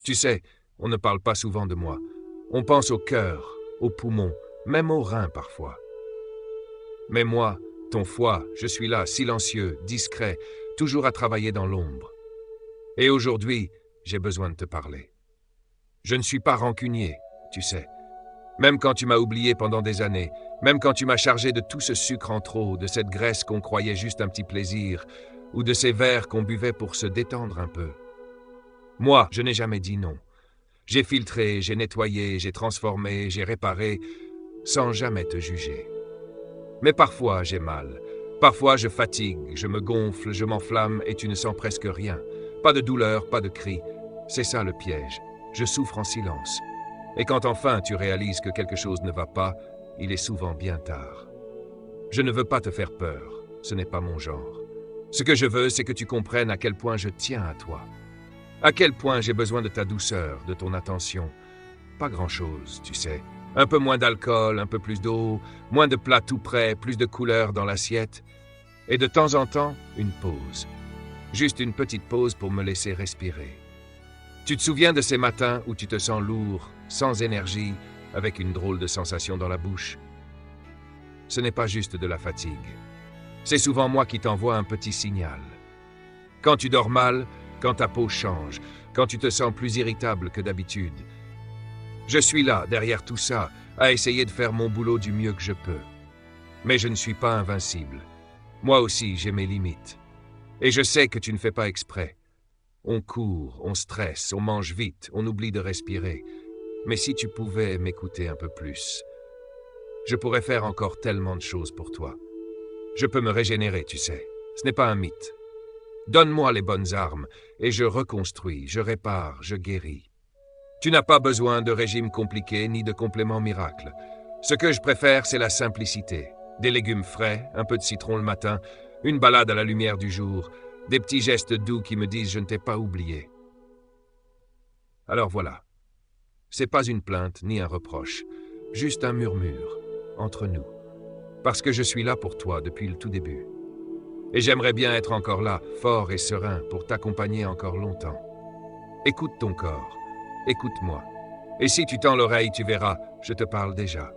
Tu sais, on ne parle pas souvent de moi. On pense au cœur, aux poumons, même aux reins parfois. Mais moi, ton foie, je suis là, silencieux, discret, toujours à travailler dans l'ombre. Et aujourd'hui, j'ai besoin de te parler. Je ne suis pas rancunier, tu sais. Même quand tu m'as oublié pendant des années, même quand tu m'as chargé de tout ce sucre en trop, de cette graisse qu'on croyait juste un petit plaisir, ou de ces verres qu'on buvait pour se détendre un peu. Moi, je n'ai jamais dit non. J'ai filtré, j'ai nettoyé, j'ai transformé, j'ai réparé, sans jamais te juger. Mais parfois, j'ai mal. Parfois, je fatigue, je me gonfle, je m'enflamme et tu ne sens presque rien. Pas de douleur, pas de cri. C'est ça le piège. Je souffre en silence. Et quand enfin tu réalises que quelque chose ne va pas, il est souvent bien tard. Je ne veux pas te faire peur. Ce n'est pas mon genre. Ce que je veux, c'est que tu comprennes à quel point je tiens à toi. À quel point j'ai besoin de ta douceur, de ton attention. Pas grand-chose, tu sais. Un peu moins d'alcool, un peu plus d'eau, moins de plats tout prêts, plus de couleurs dans l'assiette. Et de temps en temps, une pause. Juste une petite pause pour me laisser respirer. Tu te souviens de ces matins où tu te sens lourd, sans énergie, avec une drôle de sensation dans la bouche? Ce n'est pas juste de la fatigue. C'est souvent moi qui t'envoie un petit signal. Quand tu dors mal, quand ta peau change, quand tu te sens plus irritable que d'habitude. Je suis là, derrière tout ça, à essayer de faire mon boulot du mieux que je peux. Mais je ne suis pas invincible. Moi aussi, j'ai mes limites. Et je sais que tu ne fais pas exprès. On court, on stresse, on mange vite, on oublie de respirer. Mais si tu pouvais m'écouter un peu plus, je pourrais faire encore tellement de choses pour toi. Je peux me régénérer, tu sais. Ce n'est pas un mythe. Donne-moi les bonnes armes, et je reconstruis, je répare, je guéris. Tu n'as pas besoin de régime compliqué ni de compléments miracles. Ce que je préfère, c'est la simplicité. Des légumes frais, un peu de citron le matin, une balade à la lumière du jour, des petits gestes doux qui me disent « je ne t'ai pas oublié ». Alors voilà. C'est pas une plainte ni un reproche, juste un murmure, entre nous. Parce que je suis là pour toi depuis le tout début. Et j'aimerais bien être encore là, fort et serein, pour t'accompagner encore longtemps. Écoute ton corps, écoute-moi. Et si tu tends l'oreille, tu verras, je te parle déjà.